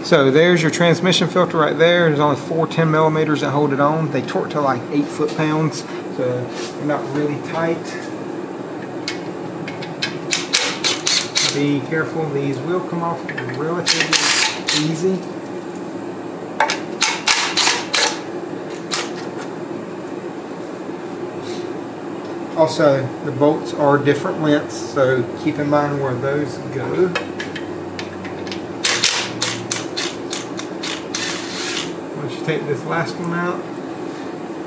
So there's your transmission filter right there. There's only 4 10 millimeters that hold it on. They torque to like 8 foot-pounds, so they're not really tight. Be careful, these will come off relatively easy. Also, the bolts are different lengths, so keep in mind where those go. Once you take this last one out,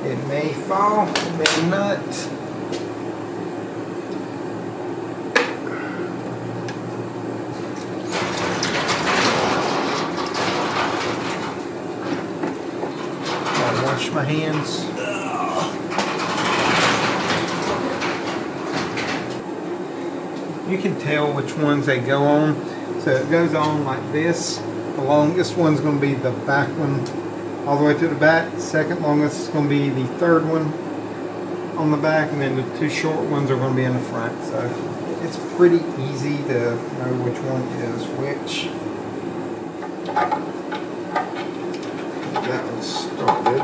it may fall, it may not. I'll wash my hands. You can tell which ones they go on. So it goes on like this. The longest one's going to be the back one all the way to the back. The second longest is going to be the third one on the back, and then the 2 short ones are going to be in the front. So it's pretty easy to know which one is which. That one started.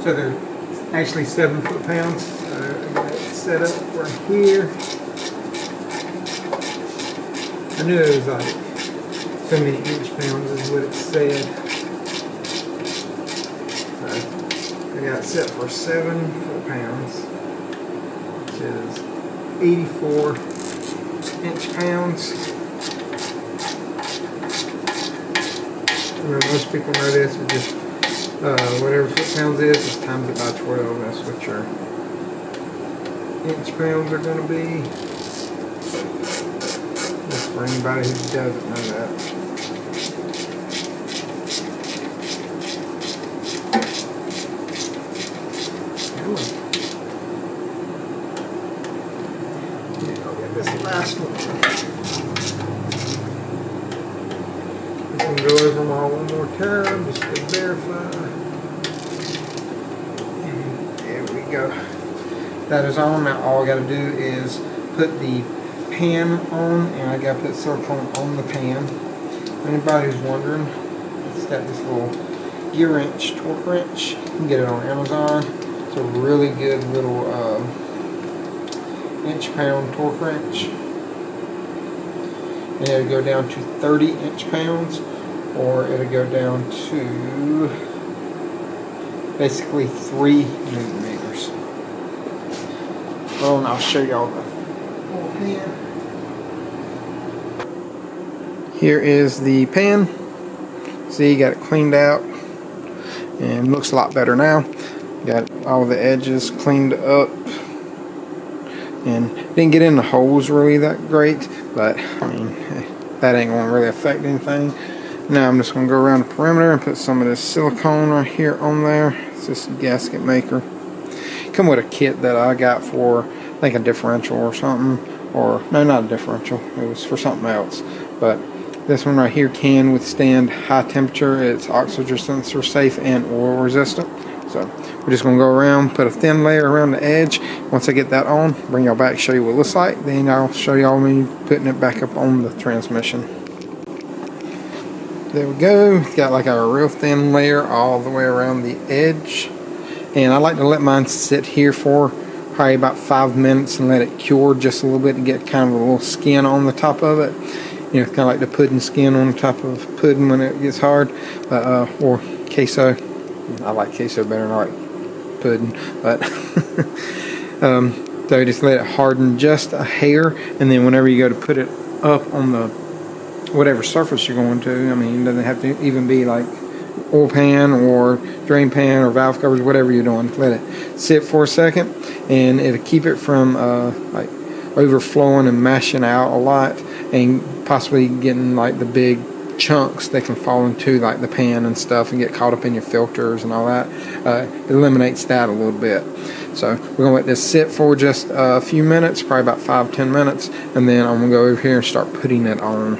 So they're actually 7 foot-pounds. So I got it set up right here. I knew it was like so many inch-pounds is what it said. So I got it set for 7 foot-pounds, which is 84 inch-pounds. Most people know this is just whatever foot-pounds is, just times it by 12. That's what your inch-pounds are going to be. That's for anybody who doesn't know that. I'll get this last one. This one go over them all one more time just to verify. There we go. That is on. Now all I got to do is put the pan on, and I got to put silicone on the pan. Anybody who's wondering, it's got this little gear wrench, torque wrench. You can get it on Amazon. It's a really good little inch-pound torque wrench. And it'll go down to 30 inch-pounds, or it'll go down to basically 3 newton meters. Well, and I'll show y'all the whole pan. Here is the pan. See, got it cleaned out and looks a lot better now. Got all the edges cleaned up and didn't get in the holes really that great, but I mean that ain't going to really affect anything. Now I'm just going to go around the perimeter and put some of this silicone right here on there. It's this gasket maker. Come with a kit that I got for I think a differential or something, or no, not a differential, it was for something else, but this one right here can withstand high temperature. It's oxygen sensor safe and oil resistant. So we're just going to go around, put a thin layer around the edge. Once I get that on, bring y'all back, show you what it looks like. Then I'll show y'all me putting it back up on the transmission. There we go. It's got like a real thin layer all the way around the edge. And I like to let mine sit here for probably about 5 minutes and let it cure just a little bit to get kind of a little skin on the top of it. You know, it's kind of like the pudding skin on the top of pudding when it gets hard, or queso. I like queso better than I like pudding, but so just let it harden just a hair, and then whenever you go to put it up on the whatever surface you're going to, I mean, it doesn't have to even be like oil pan or drain pan or valve covers, whatever you're doing. Let it sit for a second, and it'll keep it from like overflowing and mashing out a lot, and possibly getting like the big chunks that can fall into like the pan and stuff and get caught up in your filters and all that. It eliminates that a little bit. So we're gonna let this sit for just a few minutes, probably about 5-10 minutes, and then I'm gonna go over here and start putting it on.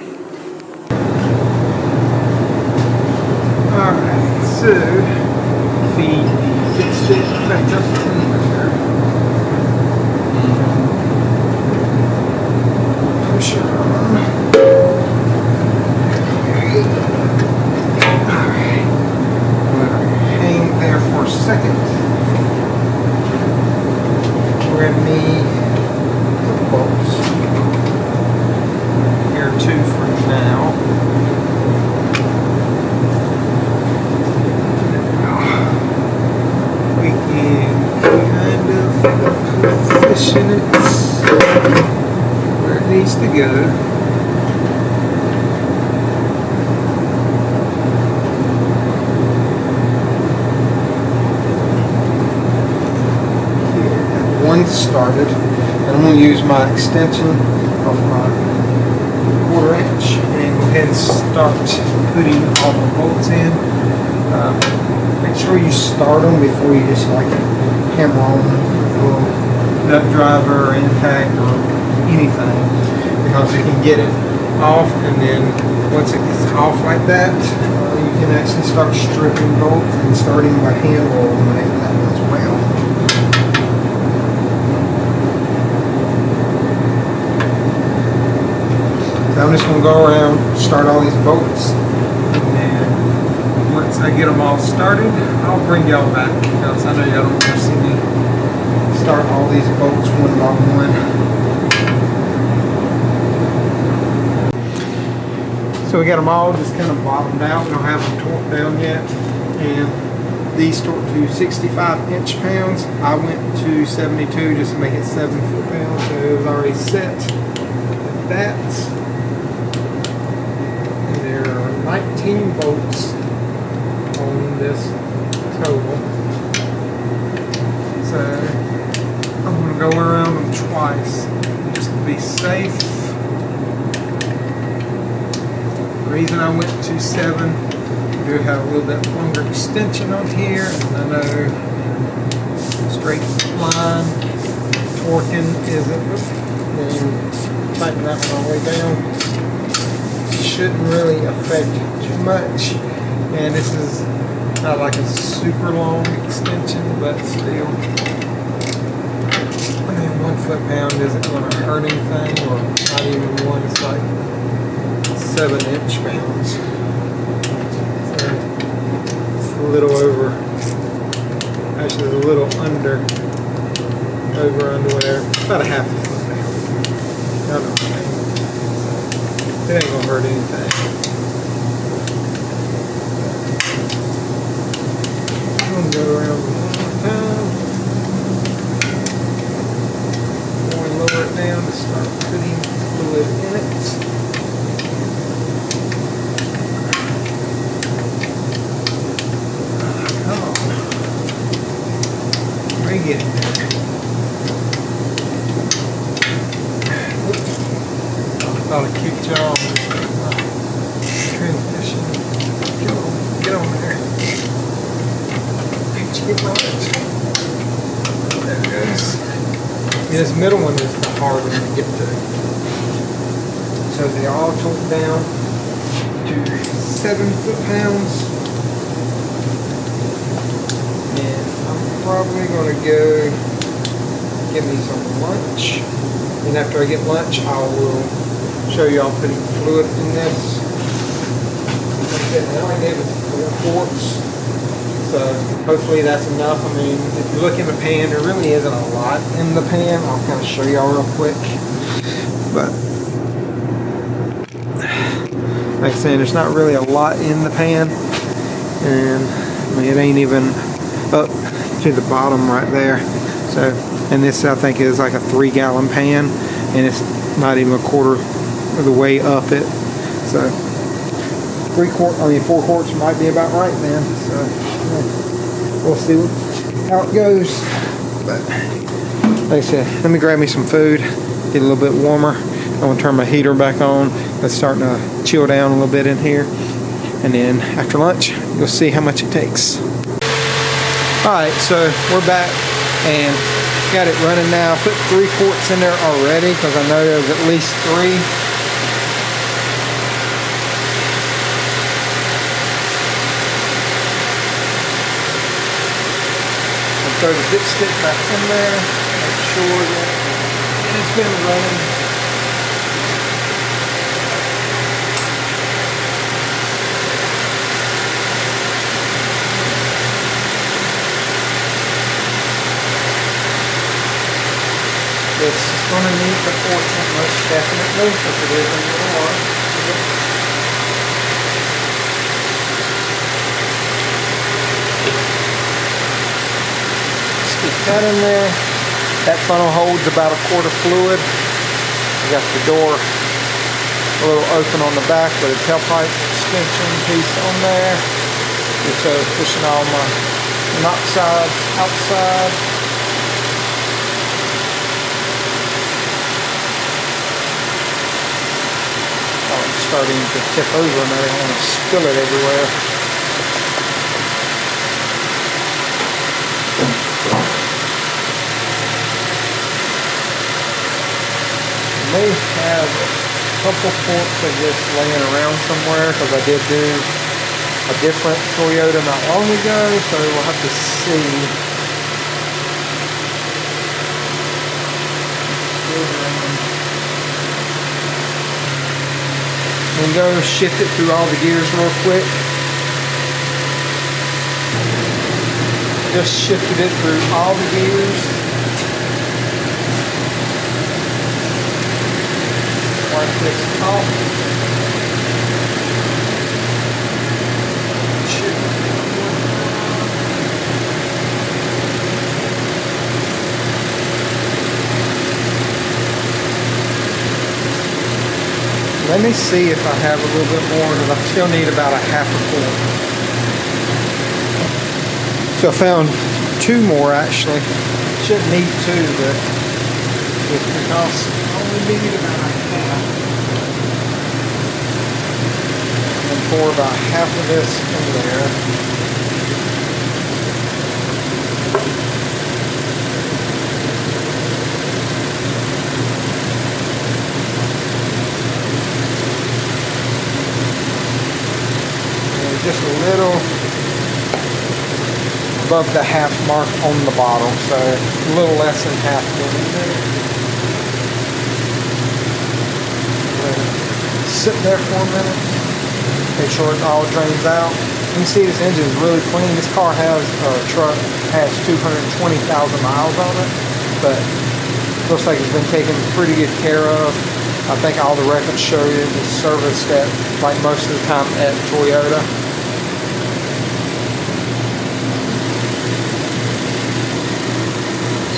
Alright, so feed the dipstick back up in there. kind of position it where it needs to go. One started, and I'm going to use my extension of my 1/4 inch and go ahead and start putting all the bolts in. Make sure you start them before you just like hammer on with a little nut driver or impact or anything, because you can get it off, and then once it gets off like that, you can actually start stripping bolts, and starting by hand will eliminate that as well. I'm just going to go around, start all these bolts, and then once I get them all started, I'll bring y'all back, because I know y'all don't want to see me start all these bolts one by one. So we got them all just kind of bottomed out. We don't have them torqued down yet, and these torqued to 65 inch-pounds. I went to 72 just to make it 7 foot-pounds, so it was already set at that. 19 bolts on this total, so I'm going to go around them twice just to be safe. The reason I went to 7, I do have a little bit longer extension on here, and I know straight line torquing isn't, and tighten that one all the way down. Shouldn't really affect too much, and this is not like a super long extension, but still, I mean, 1 foot-pound isn't going to hurt anything, or not even one. It's like 7 inch-pounds, so it's a little over, actually a little under there, about a half a foot-pound. I don't know. It ain't gonna hurt anything. I'm gonna go around one more time. Going lower it down to start putting fluid in it. Come on. We're getting there. I thought I kicked y'all on transmission. Get on there. Get on it. There it goes. Yeah, this middle one is the hard one to get to. So they all torqued down to 7 foot-pounds. And I'm probably going to go get me some lunch. And after I get lunch, I will show you all putting fluid in this. Like I said, I gave it 4 quarts, so hopefully that's enough. I mean, if you look in the pan, there really isn't a lot in the pan. I'll kind of show y'all real quick. But like I said, there's not really a lot in the pan, and I mean, it ain't even up to the bottom right there. So, and this I think is like a 3-gallon pan, and it's not even a quarter of the way up it. So 4 quarts might be about right then. So we'll see how it goes. But like I said, let me grab me some food, get a little bit warmer. I'm gonna turn my heater back on. It's starting to chill down a little bit in here, and then after lunch you'll see how much it takes. Alright, so we're back and got it running now. Put 3 quarts in there already because I know there's at least 3. Throw the dipstick back in there, make sure that it's been running. This is going to need the fortune most definitely, because it is a little large. plastic pad in there. That funnel holds about a quart of fluid. I got the door a little open on the back with a tailpipe extension piece on there. So pushing all my monoxide outside. Oh, it's starting to tip over and I don't want to spill it everywhere. I may have a couple quarts of this laying around somewhere because I did do a different Toyota not long ago, so we'll have to see. I'm going to go shift it through all the gears real quick. Just shifted it through all the gears. Wipe this off. Let me see if I have a little bit more, because I still need about a half a quart. So I found 2 more actually. Shouldn't need 2, but just because I only need about a half. And pour about half of this in there. Just a little above the half mark on the bottle, so a little less than half going in there. Sit there for a minute, make sure it all drains out. You can see this engine is really clean. This car has, truck has 220,000 miles on it, but looks like it's been taken pretty good care of. I think all the records show you it's serviced at, like most of the time, at Toyota.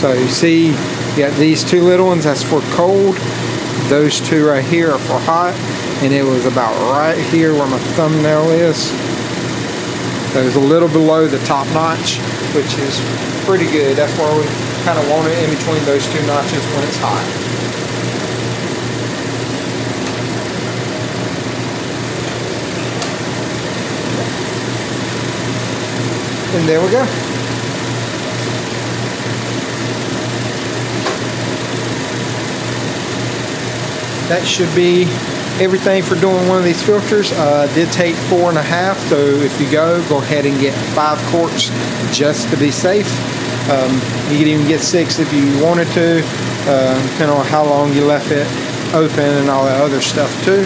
So you see, you got these 2 little ones, that's for cold. Those 2 right here are for hot. And it was about right here where my thumbnail is. So it was a little below the top notch, which is pretty good. That's where we kind of want it, in between those 2 notches when it's hot. And there we go. That should be everything for doing one of these filters. Did take 4.5, so if you go ahead and get 5 quarts just to be safe. You could even get 6 if you wanted to, depending on how long you left it open and all that other stuff too.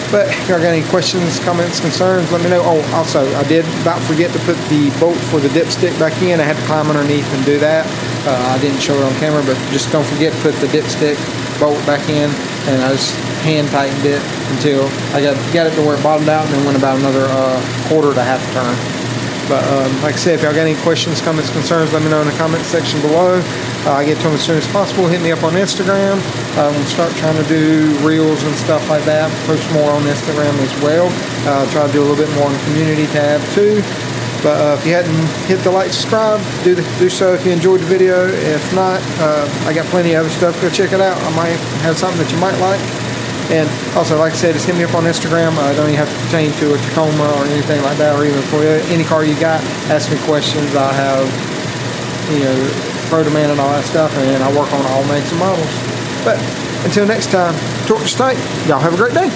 But if y'all got any questions, comments, concerns, let me know. Oh, also, I did about forget to put the bolt for the dipstick back in. I had to climb underneath and do that. I didn't show it on camera, but just don't forget to put the dipstick bolt back in. And I just hand tightened it until I got it to where it bottomed out, and then went about another quarter to half turn. But like I said, if y'all got any questions, comments, concerns, let me know in the comments section below. I get to them as soon as possible. Hit me up on Instagram. We'll start trying to do reels and stuff like that. Post more on Instagram as well. Try to do a little bit more on the community tab too. But if you hadn't hit the like, subscribe, do so if you enjoyed the video. If not, I got plenty of other stuff. Go check it out. I might have something that you might like. And also, like I said, just hit me up on Instagram. Don't even have to pertain to a Tacoma or anything like that, or even for any car you got. Ask me questions. I have, pro demand and all that stuff, and I work on all makes and models. But until next time, torque tight. Y'all have a great day.